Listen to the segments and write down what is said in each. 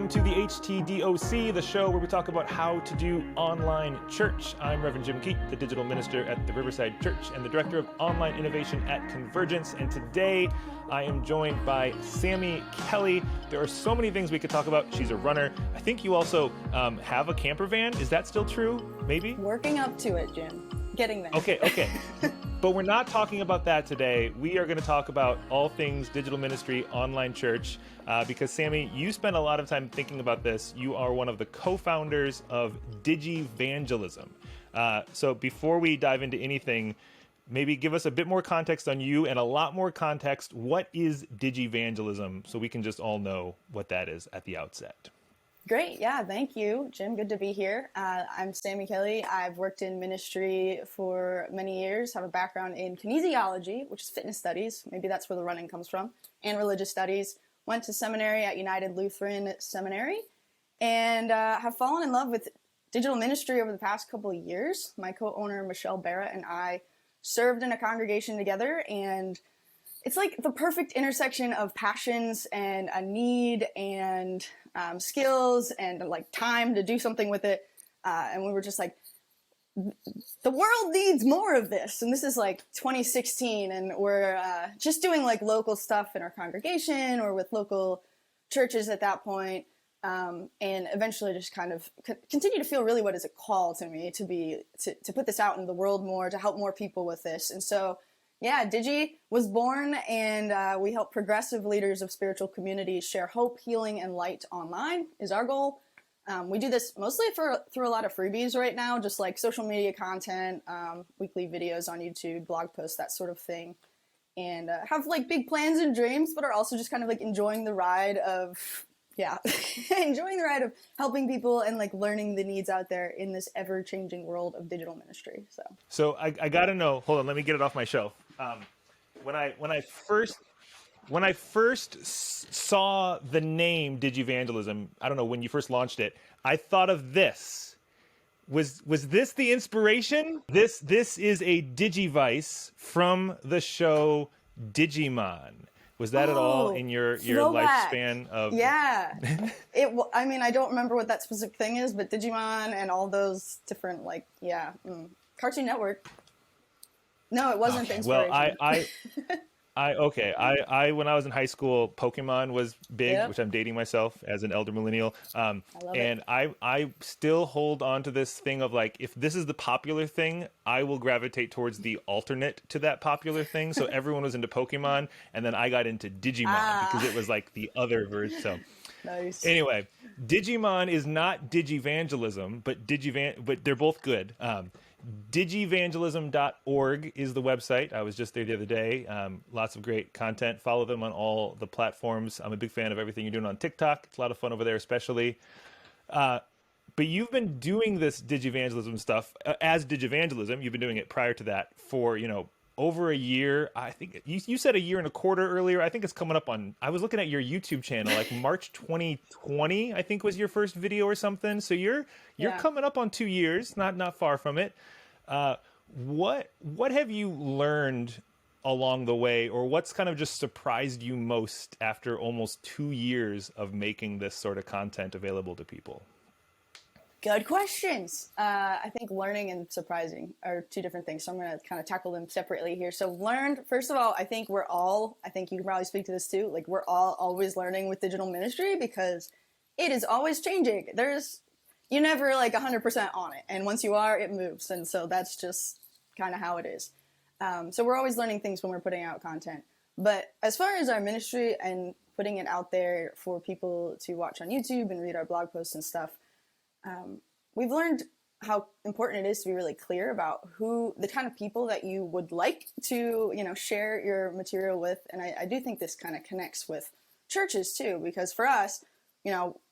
to the HTDOC, the show where we talk about how to do online church. I'm Reverend Jim Keat, the digital minister at the Riverside Church and the director of online innovation at Convergence. And today I am joined by Sammy Kelly. There are so many things we could talk about. She's a runner. I think you also have a camper van. Is that still true? Maybe? Working up to it, Jim. Getting there. Okay. But we're not talking about that today. We are going to talk about all things digital ministry, online church, because Sammy, you spend a lot of time thinking about this. You are one of the co-founders of Digivangelism. So before we dive into anything, maybe give us a bit more context on you and a lot more context. What is Digivangelism? So we can just all know what that is at the outset. Great. Yeah. Thank you, Jim. Good to be here. I'm Sammy Kelly. I've worked in ministry for many years, have a background in kinesiology, which is fitness studies. Maybe that's where the running comes from, and religious studies. Went to seminary at United Lutheran Seminary and have fallen in love with digital ministry over the past couple of years. My co-owner, Michelle Barrett, and I served in a congregation together, and it's like the perfect intersection of passions and a need and skills and like time to do something with it. And we were just like, the world needs more of this. And this is like 2016, and we're just doing like local stuff in our congregation or with local churches at that point. And eventually just kind of continue to feel really what is a call to me to put this out in the world more, to help more people with this. And so yeah, Digi was born, and we help progressive leaders of spiritual communities share hope, healing, and light online is our goal. We do this mostly through a lot of freebies right now, just like social media content, weekly videos on YouTube, blog posts, that sort of thing. And have like big plans and dreams, but are also just kind of like enjoying the ride of, helping people and like learning the needs out there in this ever-changing world of digital ministry. So I gotta know. Hold on, let me get it off my shelf. When I first saw the name Digivangelism, I don't know when you first launched it, I thought of this. Was this the inspiration? This is a Digivice from the show Digimon. Was that at all in your lifespan of? Yeah, I mean, I don't remember what that specific thing is, but Digimon and all those different Cartoon Network. No, it wasn't the inspiration. Well, I when I was in high school, Pokemon was big, which I'm dating myself as an elder millennial. I love it. I still hold on to this thing of like, if this is the popular thing, I will gravitate towards the alternate to that popular thing. So everyone was into Pokemon, and then I got into Digimon because it was like the other version. So nice. Anyway, Digimon is not Digivangelism, but but they're both good. Digivangelism.org is the website. I was just there the other day. Lots of great content. Follow them on all the platforms. I'm a big fan of everything you're doing on TikTok. It's a lot of fun over there, especially. But you've been doing this Digivangelism stuff as Digivangelism. You've been doing it prior to that for, over a year. I think you said a year and a quarter earlier. I think it's coming up on, I was looking at your YouTube channel, like March 2020, I think was your first video or something. So you're coming up on 2 years, not far from it. What have you learned along the way, or what's kind of just surprised you most after almost 2 years of making this sort of content available to people? Good questions. I think learning and surprising are two different things. So I'm going to kind of tackle them separately here. So learned, first of all, I think you can probably speak to this too. Like we're all always learning with digital ministry because it is always changing. You're never like 100% on it. And once you are, it moves. And so that's just kind of how it is. So we're always learning things when we're putting out content. But as far as our ministry and putting it out there for people to watch on YouTube and read our blog posts and stuff, we've learned how important it is to be really clear about the kind of people that you would like to, share your material with. And I do think this kind of connects with churches too, because for us,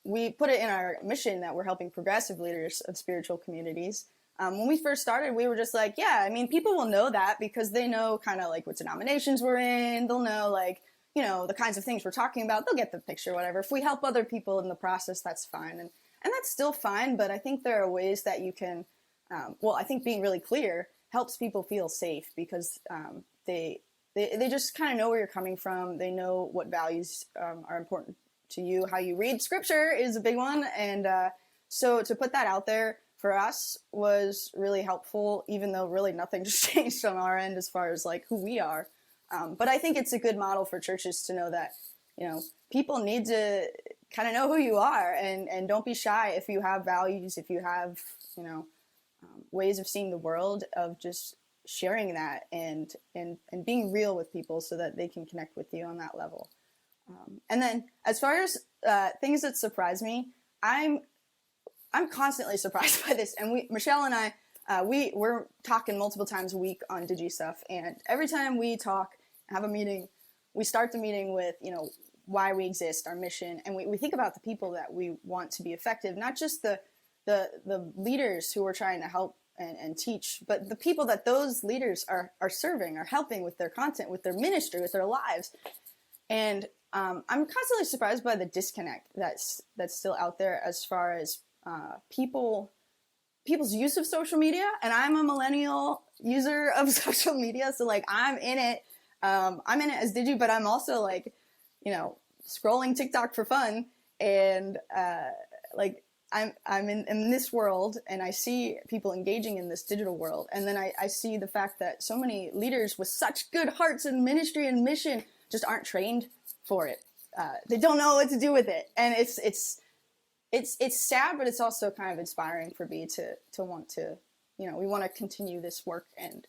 we put it in our mission that we're helping progressive leaders of spiritual communities. When we first started, we were just like, people will know that because they know kind of like what denominations we're in. They'll know like, the kinds of things we're talking about. They'll get the picture, whatever. If we help other people in the process, that's fine. And that's still fine, but I think there are ways that you can, I think being really clear helps people feel safe because they just kind of know where you're coming from. They know what values are important to you. How you read scripture is a big one. And so to put that out there for us was really helpful, even though really nothing just changed on our end as far as like who we are. But I think it's a good model for churches to know that, people need to kind of know who you are, and don't be shy if you have values, if you have, ways of seeing the world, of just sharing that and being real with people so that they can connect with you on that level. And then as far as things that surprise me, I'm constantly surprised by this. And Michelle and I, we're talking multiple times a week on Digi stuff. And every time we talk, have a meeting, we start the meeting with, why we exist, our mission. And we think about the people that we want to be effective, not just the leaders who we're trying to help and teach, but the people that those leaders are serving, are helping with their content, with their ministry, with their lives. And I'm constantly surprised by the disconnect that's still out there as far as people's use of social media. And I'm a millennial user of social media, so like I'm in it as Digi, but I'm also like, scrolling TikTok for fun, and like I'm in this world, and I see people engaging in this digital world, and then I see the fact that so many leaders with such good hearts and ministry and mission just aren't trained for it. They don't know what to do with it, and it's sad, but it's also kind of inspiring for me to want to, we want to continue this work and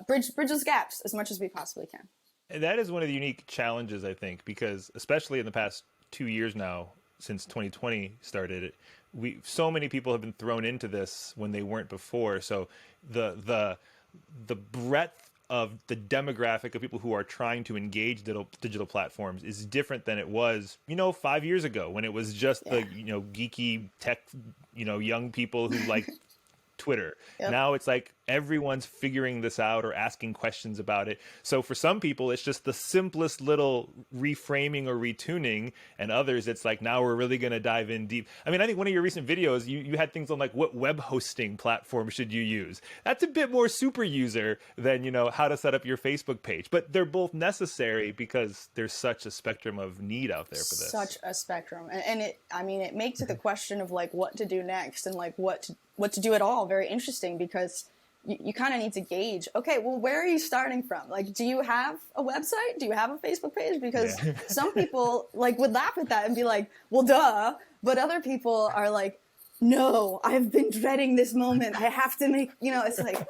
bridge those gaps as much as we possibly can. And that is one of the unique challenges, I think, because especially in the past 2 years now, since 2020 started, so many people have been thrown into this when they weren't before. So the breadth of the demographic of people who are trying to engage digital platforms is different than it was, 5 years ago, when it was just the geeky tech, young people who like Twitter. Yep. Now it's like everyone's figuring this out or asking questions about it. So for some people, it's just the simplest little reframing or retuning, and others, it's like, now we're really going to dive in deep. I mean, I think one of your recent videos, you had things on like, what web hosting platform should you use? That's a bit more super user than, how to set up your Facebook page. But they're both necessary because there's such a spectrum of need out there for this. Such a spectrum. And it makes it the question of like what to do next, and like what to do at all very interesting, because you kind of need to gauge, okay, well, where are you starting from? Like, do you have a website? Do you have a Facebook page? Because some people like would laugh at that and be like, well, duh. But other people are like, no, I've been dreading this moment. I have to make, it's like,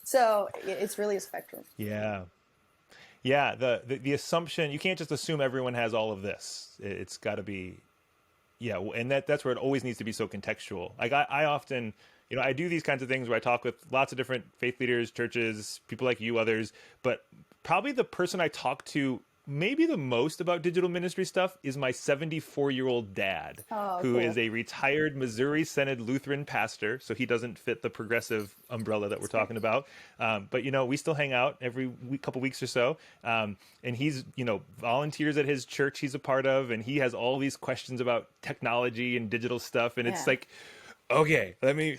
so it's really a spectrum. Yeah. Yeah. The assumption, you can't just assume everyone has all of this. It's got to be, and that's where it always needs to be so contextual. Like I often, I do these kinds of things where I talk with lots of different faith leaders, churches, people like you, others, but probably the person I talk to maybe the most about digital ministry stuff is my 74-year-old dad, who is a retired Missouri Synod Lutheran pastor. So he doesn't fit the progressive umbrella that we're talking about. But, we still hang out every couple weeks or so. And he's, volunteers at his church he's a part of, and he has all these questions about technology and digital stuff. And it's like, okay, let me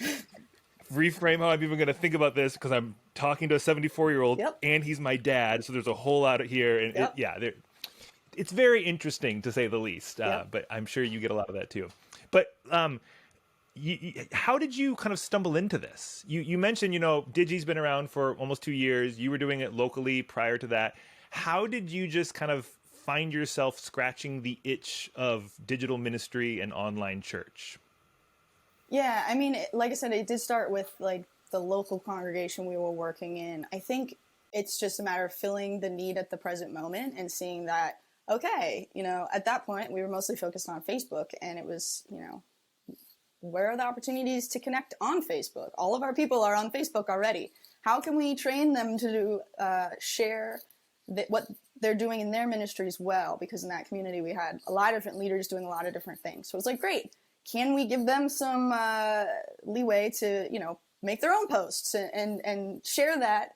reframe how I'm even going to think about this, because I'm talking to a 74-year-old and he's my dad. So there's a whole lot here. And it's very interesting, to say the least. But I'm sure you get a lot of that too. But how did you kind of stumble into this? You mentioned, Digi's been around for almost 2 years. You were doing it locally prior to that. How did you just kind of find yourself scratching the itch of digital ministry and online church? Yeah, I mean, like I said, it did start with like the local congregation we were working in. I think it's just a matter of filling the need at the present moment and seeing that, okay, at that point we were mostly focused on Facebook, and it was, where are the opportunities to connect on Facebook? All of our people are on Facebook already. How can we train them to share what they're doing in their ministries well? Because in that community we had a lot of different leaders doing a lot of different things. So it was like, great. Can we give them some leeway to, make their own posts and share that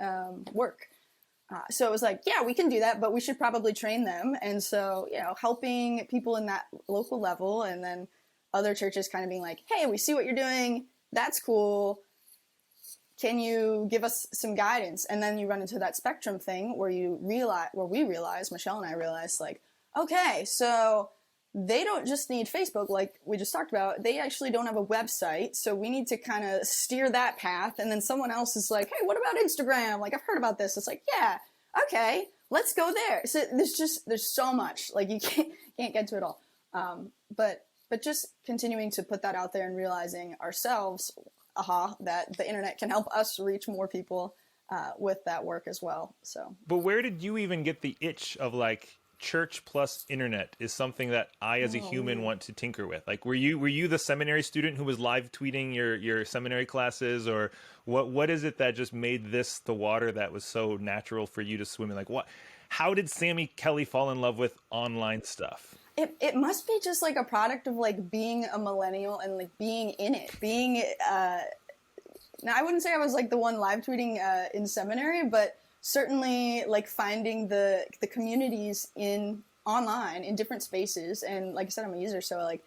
work? So it was like, yeah, we can do that, but we should probably train them. And so, helping people in that local level, and then other churches kind of being like, hey, we see what you're doing. That's cool. Can you give us some guidance? And then you run into that spectrum thing where we realize, Michelle and I realized, like, okay, so they don't just need Facebook like we just talked about. They actually don't have a website. So we need to kind of steer that path. And then someone else is like, hey, what about Instagram? Like, I've heard about this. It's like, yeah, okay, let's go there. So there's so much, like you can't get to it all. But just continuing to put that out there and realizing ourselves, that the internet can help us reach more people with that work as well. So, but where did you even get the itch of like church plus internet is something that I as a human want to tinker with? Like, were you the seminary student who was live tweeting your seminary classes, or what is it that just made this the water that was so natural for you to swim in? Like, how did Sammy Kelly fall in love with online stuff? It must be just like a product of like being a millennial and like being in it, now I wouldn't say I was like the one live tweeting in seminary, but certainly like finding the communities in online in different spaces. And like I said, I'm a user, so like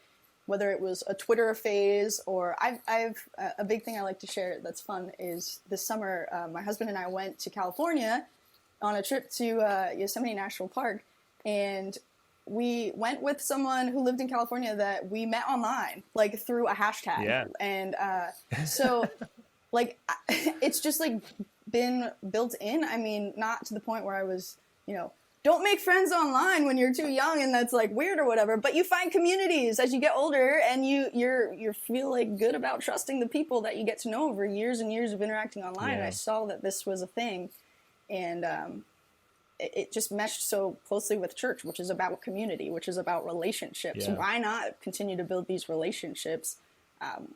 whether it was a Twitter phase or I've a big thing I like to share that's fun is this summer my husband and I went to California on a trip to Yosemite National Park, and we went with someone who lived in California that we met online, like through a hashtag. Yeah. And so like it's just like been built in. I mean, not to the point where I was, don't make friends online when you're too young and that's like weird or whatever, but you find communities as you get older and you feel like good about trusting the people that you get to know over years and years of interacting online. Yeah. And I saw that this was a thing, and it just meshed so closely with church, which is about community, which is about relationships. Yeah. Why not continue to build these relationships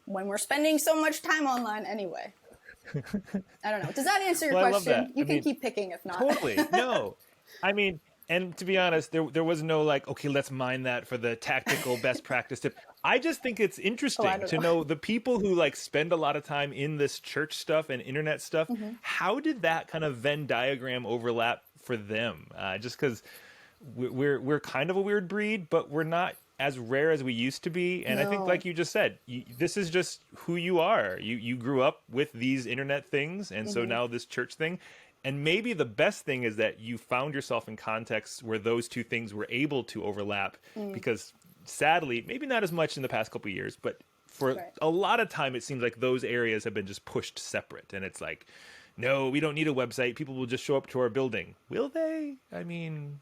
when we're spending so much time online anyway? I don't know. Does that answer your question? You can keep picking if not. Totally. No. I mean, and to be honest, there was no like, okay, let's mine that for the tactical best practice tip. I just think it's interesting to know the people who like spend a lot of time in this church stuff and internet stuff. Mm-hmm. How did that kind of Venn diagram overlap for them? Just because we're kind of a weird breed, but we're not as rare as we used to be. And I think, like you just said, this is just who you are. You grew up with these internet things, and so now this church thing. And maybe the best thing is that you found yourself in contexts where those two things were able to overlap, because sadly, maybe not as much in the past couple of years, but for a lot of time, it seems like those areas have been just pushed separate. And it's like, no, we don't need a website. People will just show up to our building. Will they? I mean,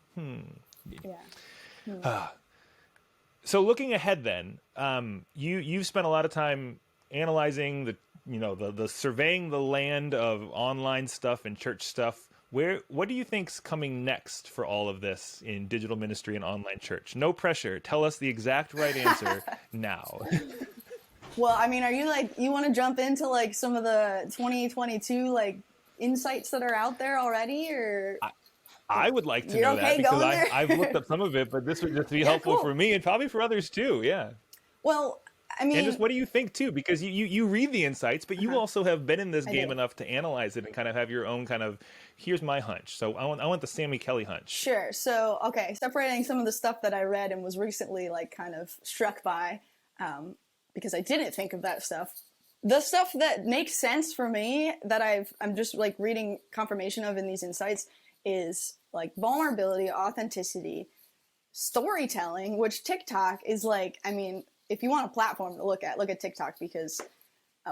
So looking ahead then, you've spent a lot of time analyzing the surveying the land of online stuff and church stuff. What do you think's coming next for all of this in digital ministry and online church? No pressure. Tell us the exact right answer now. Well, I mean, are you like, you want to jump into like some of the 2022 like insights that are out there already, or? I would like to know that, because I've looked up some of it, but this would just be helpful for me and probably for others too. Yeah. Well, I mean, and just what do you think too? Because you read the insights, but you also have been in this game enough to analyze it and kind of have your own kind of, here's my hunch. So I want the Sammy Kelly hunch. Sure. So, okay. Separating some of the stuff that I read and was recently like kind of struck by, because I didn't think of that stuff. The stuff that makes sense for me that I'm just like reading confirmation of in these insights is like vulnerability, authenticity, storytelling, which TikTok is like, I mean, if you want a platform to look at TikTok, because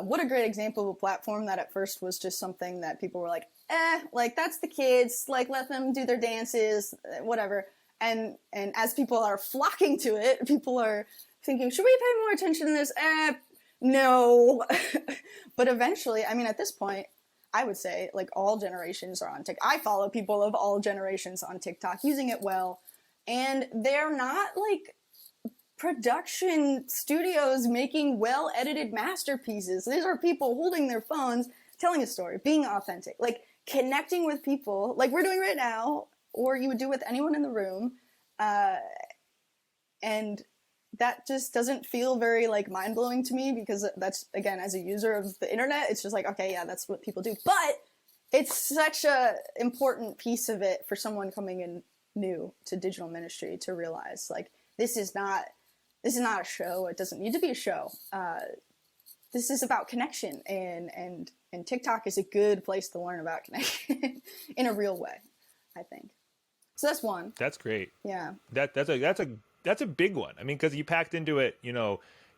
what a great example of a platform that at first was just something that people were like, like that's the kids, like let them do their dances, whatever. And as people are flocking to it, people are thinking, should we pay more attention to this? No. But eventually, I mean, at this point, I would say like all generations are on TikTok. I follow people of all generations on TikTok using it well. And they're not like production studios making well-edited masterpieces. These are people holding their phones, telling a story, being authentic, like connecting with people like we're doing right now, or you would do with anyone in the room. And that just doesn't feel very like mind-blowing to me, because that's, again, as a user of the internet, it's just like, okay, yeah, that's what people do. But it's such a important piece of it for someone coming in new to digital ministry to realize like, this is not a show. It doesn't need to be a show. This is about connection, and TikTok is a good place to learn about connection in a real way, I think. So that's one. That's great. Yeah. That's a that's a big one. I mean, because you packed into it,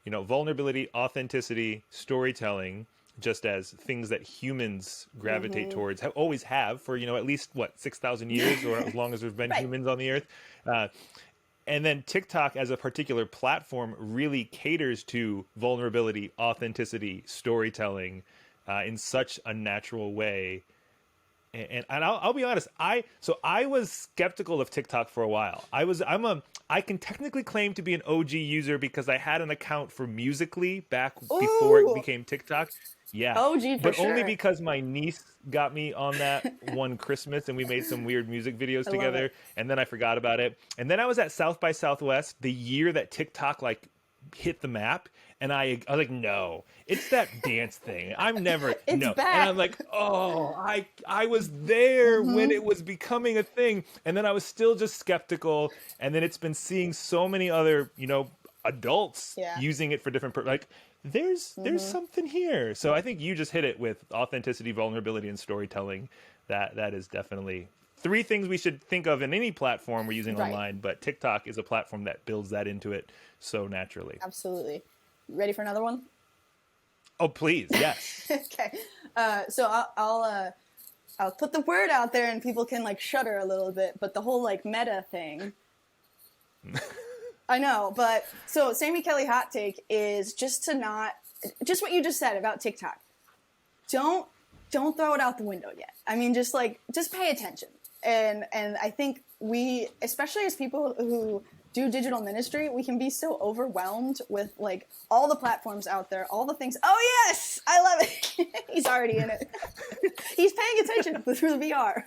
vulnerability, authenticity, storytelling, just as things that humans gravitate towards, always have for at least what 6,000 years, or as long as there's been Right. humans on the earth. Uh, and then TikTok as a particular platform really caters to vulnerability, authenticity, storytelling in such a natural way. And I'll be honest, I was skeptical of TikTok for a while. I can technically claim to be an OG user because I had an account for Musically back before it Ooh, became TikTok. Yeah, OG for but only sure. because my niece got me on that one Christmas, and we made some weird music videos I love together, it. and then I forgot about it. And then I was at South by Southwest the year that TikTok like hit the map, and I was like, no, it's that dance thing. I'm never It's no. And I'm back. like, oh, I was there when it was becoming a thing, and then I was still just skeptical, and then it's been seeing so many other adults Yeah. using it for different like there's something here. So I think you just hit it with authenticity, vulnerability, and storytelling. That is definitely three things we should think of in any platform we're using Right. online, but TikTok is a platform that builds that into it so naturally. Absolutely. Ready for another one? Oh, please, yes. Okay. So I'll put the word out there and people can like shudder a little bit, but the whole like meta thing. I know, but so Sammy Kelly hot take is just what you just said about TikTok. Don't throw it out the window yet. I mean, just pay attention. And I think we, especially as people who do digital ministry, we can be so overwhelmed with like all the platforms out there, all the things. Oh yes, I love it. He's already in it. He's paying attention through the VR.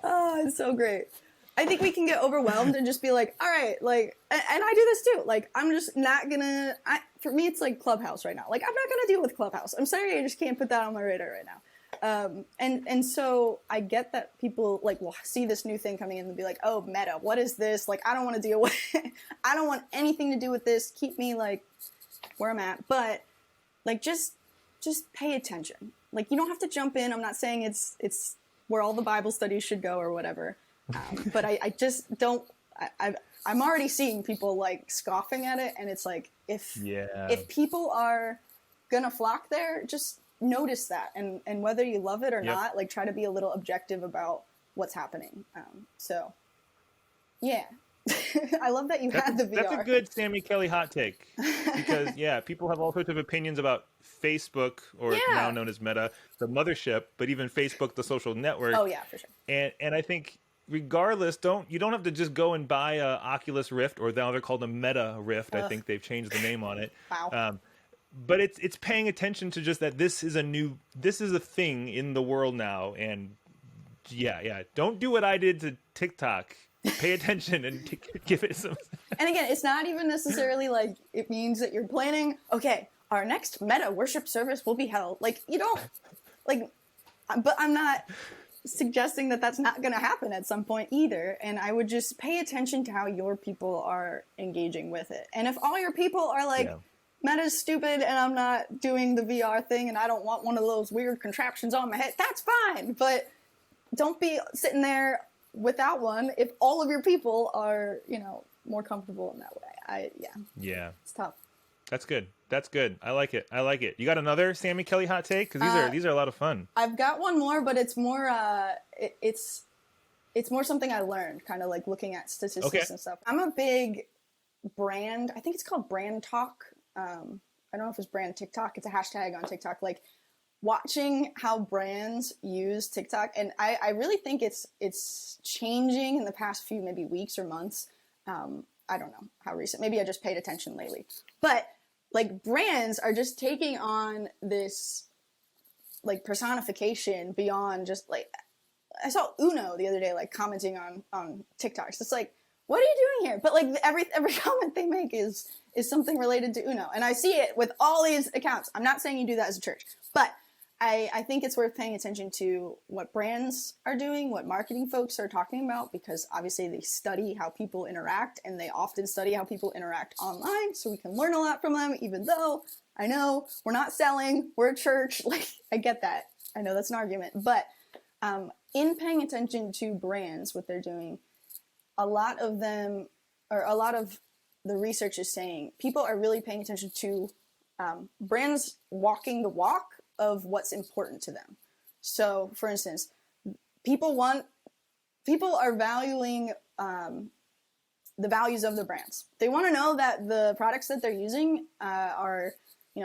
Oh, it's so great. I think we can get overwhelmed and just be like, all right, like, and I do this too. Like, I'm just not gonna, for me, it's like Clubhouse right now. Like, I'm not gonna deal with Clubhouse. I'm sorry, I just can't put that on my radar right now. And so I get that people like will see this new thing coming in and be like, oh, meta, what is this? Like, I don't want to deal with it. I don't want anything to do with this. Keep me like where I'm at. But like, just pay attention. Like, you don't have to jump in. I'm not saying it's where all the Bible studies should go or whatever. But I just don't. I'm already seeing people like scoffing at it, and it's like if people are gonna flock there, just notice that, and whether you love it or not, like try to be a little objective about what's happening. So, yeah, I love that you had the VR. That's a good Sammy Kelly hot take because people have all sorts of opinions about Facebook, or now known as Meta, the mothership, but even Facebook, the social network. Oh yeah, for sure. And I think regardless, you don't have to just go and buy a Oculus Rift, or now they're called a Meta Rift. I think they've changed the name on it. Wow. But it's paying attention to just that this is a thing in the world now, and don't do what I did to TikTok. Pay attention and give it some. And again, it's not even necessarily like it means that you're planning, okay, our next Meta worship service will be held. Like, you don't, like, but I'm not suggesting that that's not going to happen at some point either. And I would just pay attention to how your people are engaging with it. And if all your people are like, Meta's stupid and I'm not doing the VR thing and I don't want one of those weird contraptions on my head, that's fine. But don't be sitting there without one if all of your people are, more comfortable in that way. It's tough. That's good. I like it. You got another Sammy Kelly hot take? Because these are a lot of fun. I've got one more, but it's more it's more something I learned, kind of like looking at statistics and stuff. I'm a big brand. I think it's called brand talk. I don't know if it's brand TikTok. It's a hashtag on TikTok. Like watching how brands use TikTok, and I really think it's changing in the past few maybe weeks or months. I don't know how recent. Maybe I just paid attention lately, but like brands are just taking on this like personification beyond just like, I saw Uno the other day, like commenting on TikToks. It's like, what are you doing here? But like every comment they make is something related to Uno. And I see it with all these accounts. I'm not saying you do that as a church, but I think it's worth paying attention to what brands are doing, what marketing folks are talking about, because obviously they study how people interact, and they often study how people interact online, so we can learn a lot from them, even though I know we're not selling, we're a church. Like, I get that. I know that's an argument. But in paying attention to brands, what they're doing, a lot of them or a lot of the research is saying, people are really paying attention to brands walking the walk of what's important to them. So, for instance, people are valuing the values of the brands. They want to know that the products that they're using are,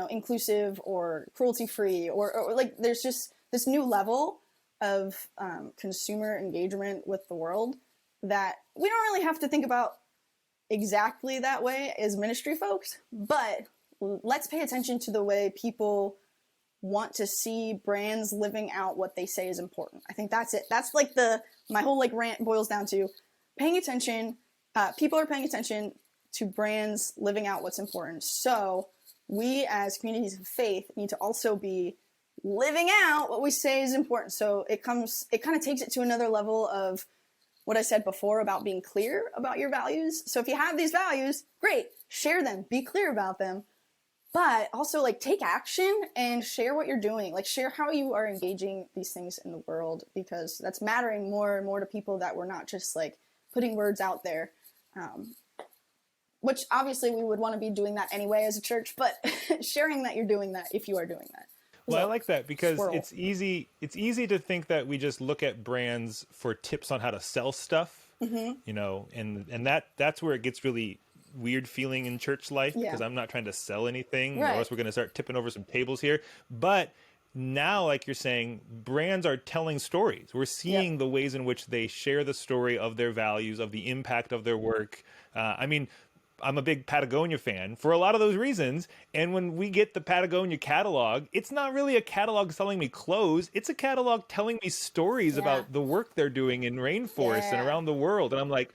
inclusive or cruelty-free, or like there's just this new level of consumer engagement with the world that we don't really have to think about exactly that way as ministry folks, but let's pay attention to the way people want to see brands living out what they say is important. I think that's it. That's like my whole like rant boils down to paying attention. People are paying attention to brands living out what's important. So we as communities of faith need to also be living out what we say is important. So it kind of takes it to another level of what I said before about being clear about your values. So if you have these values, great, share them, be clear about them, but also like take action and share what you're doing. Like share how you are engaging these things in the world, because that's mattering more and more to people, that we're not just like putting words out there. Which obviously we would want to be doing that anyway as a church, but sharing that you're doing that if you are doing that. Well, I like that because it's easy to think that we just look at brands for tips on how to sell stuff, and that's where it gets really weird feeling in church life, because I'm not trying to sell anything, or else we're going to start tipping over some tables here. But now, like you're saying, brands are telling stories. We're seeing the ways in which they share the story of their values, of the impact of their work. I'm a big Patagonia fan for a lot of those reasons. And when we get the Patagonia catalog, it's not really a catalog selling me clothes. It's a catalog telling me stories about the work they're doing in rainforests and around the world. And I'm like,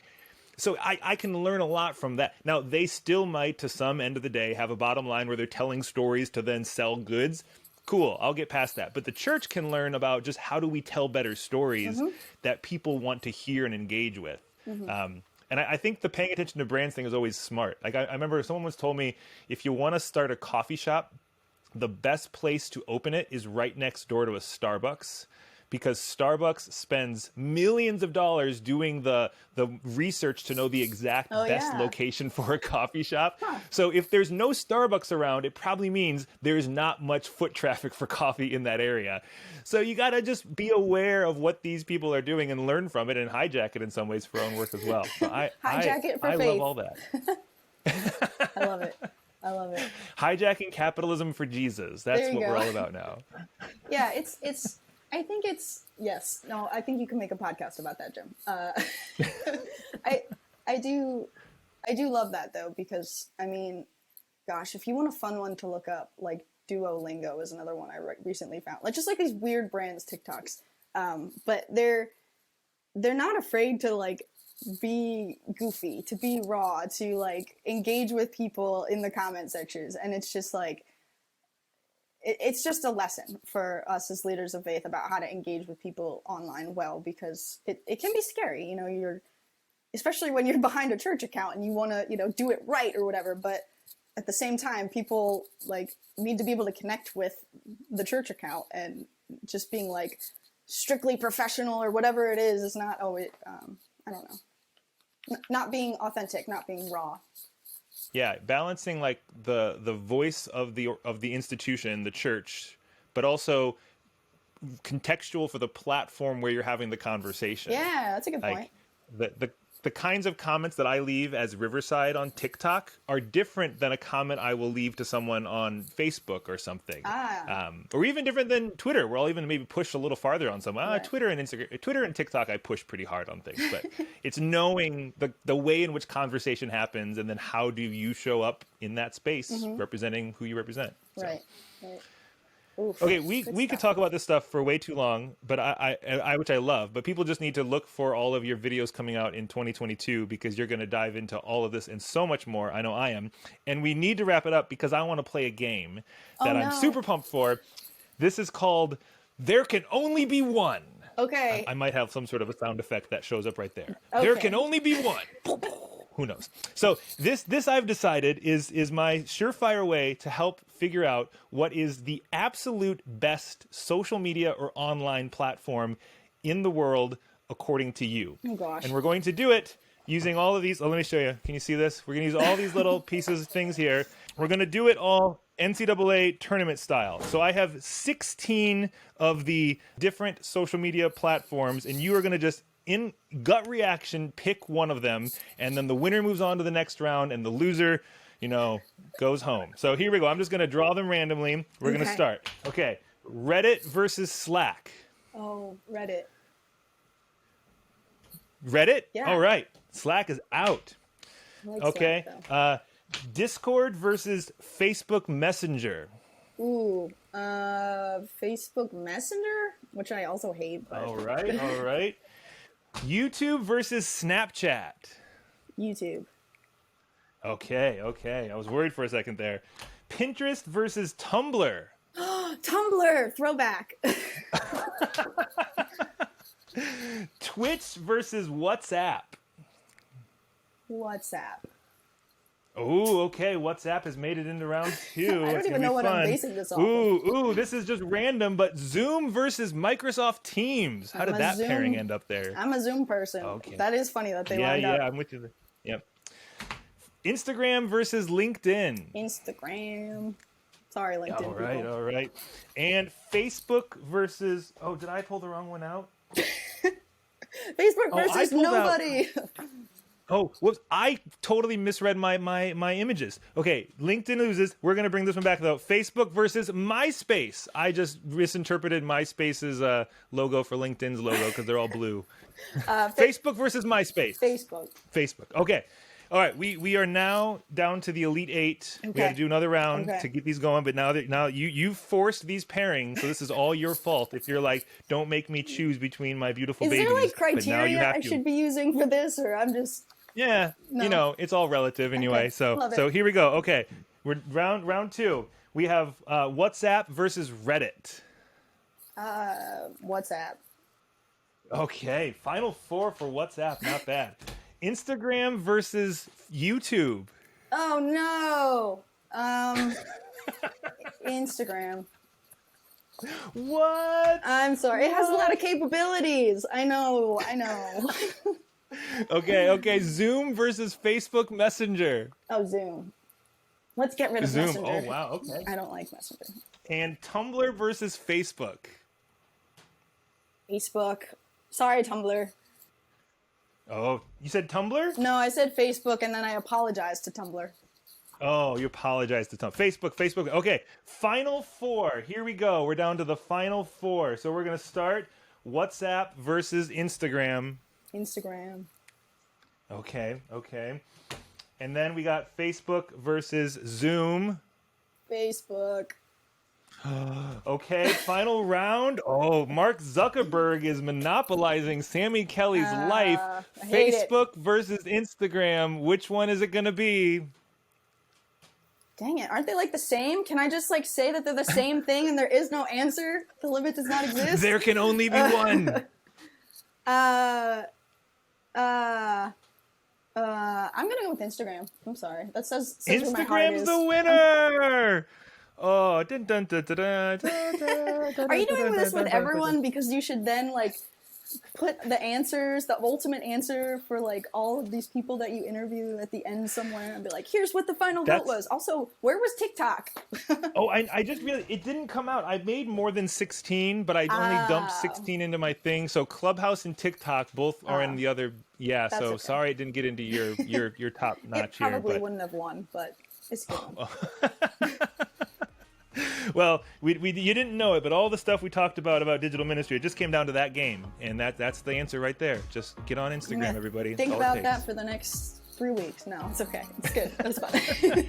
so I can learn a lot from that. Now, they still might, to some end of the day, have a bottom line where they're telling stories to then sell goods. Cool, I'll get past that. But the church can learn about just how do we tell better stories that people want to hear and engage with. And I think the paying attention to brands thing is always smart. Like I remember someone once told me, if you want to start a coffee shop, the best place to open it is right next door to a Starbucks, because Starbucks spends millions of dollars doing the research to know the exact best location for a coffee shop. So if there's no Starbucks around, it probably means there's not much foot traffic for coffee in that area. So you got to just be aware of what these people are doing and learn from it, and hijack it in some ways for our own work as well. So hijack it for faith. I love all that. I love it. I love it. Hijacking capitalism for Jesus. That's what we're all about now. Yeah, it's I think yes. No, I think you can make a podcast about that, Jim. I do love that though, because I mean, gosh, if you want a fun one to look up, like Duolingo is another one I recently found. Like just like these weird brands TikToks, but they're not afraid to like be goofy, to be raw, to like engage with people in the comment sections, and it's just like. It's just a lesson for us as leaders of faith about how to engage with people online well, because it can be scary, especially when you're behind a church account and you want to, do it right or whatever. But at the same time, people like need to be able to connect with the church account, and just being like strictly professional or whatever it is not always, I don't know, not being authentic, not being raw. Yeah, balancing like the voice of the institution, the church, but also contextual for the platform where you're having the conversation. Yeah, that's a good point. The kinds of comments that I leave as Riverside on TikTok are different than a comment I will leave to someone on Facebook or something. Or even different than Twitter, where I'll even maybe push a little farther on someone. Right. Twitter and TikTok, I push pretty hard on things. But it's knowing the way in which conversation happens, and then how do you show up in that space, representing who you represent. So. Right. Oof, okay, we could talk about this stuff for way too long, but I which I love, but people just need to look for all of your videos coming out in 2022, because you're going to dive into all of this and so much more. I know I am. And we need to wrap it up because I want to play a game that I'm super pumped for. This is called There Can Only Be One. Okay. I might have some sort of a sound effect that shows up right there. Okay. There can only be one. Who knows? So this I've decided is my surefire way to help figure out what is the absolute best social media or online platform in the world according to you. Oh gosh. And we're going to do it using all of these. Oh, let me show you. Can you see this? We're going to use all these little pieces, things here. We're going to do it all NCAA tournament style. So I have 16 of the different social media platforms, and you are going to just, in gut reaction, pick one of them, and then the winner moves on to the next round, and the loser, goes home. So here we go. I'm just going to draw them randomly. We're going to start. Okay. Reddit versus Slack. Oh, Reddit. Reddit? Yeah. All right. Slack is out. I like Okay. Slack, Discord versus Facebook Messenger. ooh, Facebook Messenger, which I also hate. But All right. YouTube versus Snapchat. YouTube. Okay. I was worried for a second there. Pinterest versus Tumblr. Tumblr, throwback. Twitch versus WhatsApp. WhatsApp. Oh, okay. WhatsApp has made it into round 2. I don't even know what I'm basing this off of. Ooh, this is just random, but Zoom versus Microsoft Teams. How did that pairing end up there? I'm a Zoom person. Okay. That is funny that they lined up. Yeah, I'm with you. Yep. Instagram versus LinkedIn. Instagram. Sorry, LinkedIn people. All right. And Facebook versus... Oh, did I pull the wrong one out? Facebook versus nobody. Oh, whoops. I totally misread my images. Okay, LinkedIn loses. We're going to bring this one back, though. Facebook versus MySpace. I just misinterpreted MySpace's logo for LinkedIn's logo because they're all blue. Facebook versus MySpace. Facebook. Okay. All right, we are now down to the Elite 8. Okay. We have to do another round to get these going, but now you forced these pairings, so this is all your fault. If you're like, don't make me choose between my beautiful babies. Is there like criteria I should be using for this, or I'm just... Yeah, no. It's all relative anyway. Okay. So here we go. Okay, we're round 2. We have WhatsApp versus Reddit. WhatsApp. Okay, final 4 for WhatsApp. Not bad. Instagram versus YouTube. Oh no. Instagram. What? I'm sorry. It has a lot of capabilities. I know. Okay. Zoom versus Facebook Messenger. Oh, Zoom. Let's get rid of Zoom. Messenger. Oh, wow. Okay. I don't like Messenger. And Tumblr versus Facebook. Facebook. Sorry, Tumblr. Oh, you said Tumblr? No, I said Facebook, and then I apologized to Tumblr. Oh, you apologized to Tumblr. Facebook. Okay, final 4. Here we go. We're down to the final 4. So we're going to start WhatsApp versus Instagram. Instagram. Okay. And then we got Facebook versus Zoom. Facebook. Okay, final round. Oh, Mark Zuckerberg is monopolizing Sammy Kelly's life. Facebook versus Instagram. Which one is it going to be? Dang it. Aren't they like the same? Can I just like say that they're the same thing and there is no answer? The limit does not exist? There can only be one. I'm going to go with Instagram. I'm sorry. That says where my heart is. Instagram's the winner! Oh, dun, dun, dun, dun, dun, dun, Are you doing this with everyone? Because you should then like put the answers, the ultimate answer for like all of these people that you interview at the end somewhere and be like, here's what the final vote was. Also, where was TikTok? Oh, I just realized it didn't come out. I made more than 16, but I only dumped 16 into my thing. So Clubhouse and TikTok both are in the other. Yeah, so okay. Sorry it didn't get into your top notch here. It probably wouldn't have won, but it's good. Well, you didn't know it, but all the stuff we talked about digital ministry, it just came down to that game, and that's the answer right there. Just get on Instagram, everybody. Think about that for the next 3 weeks. No, it's okay. It's good. It's fine.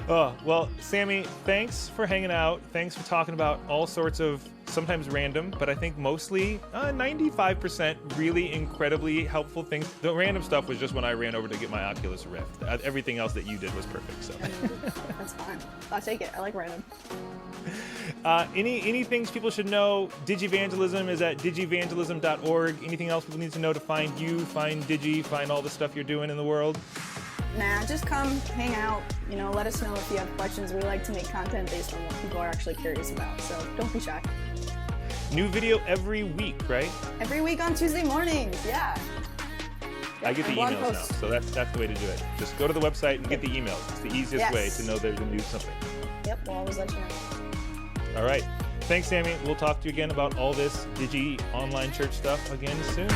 Oh, well, Sammy, thanks for hanging out. Thanks for talking about all sorts of, sometimes random, but I think mostly 95% really incredibly helpful things. The random stuff was just when I ran over to get my Oculus Rift. Everything else that you did was perfect. So that's fine. I'll take it. I like random. Any things people should know? Digivangelism is at digivangelism.org. Anything else people need to know to find you, find Digi, find all the stuff you're doing in the world? Nah, just come hang out. Let us know if you have questions. We like to make content based on what people are actually curious about, so don't be shy. New video every week, right? Every week on Tuesday mornings, yeah. I get the blog emails now, posts. so that's the way to do it. Just go to the website and get the emails. It's the easiest way Yes. to know there's a new something. Yep, we'll always let you know. All right. Thanks, Sammy. We'll talk to you again about all this Digi online church stuff again soon.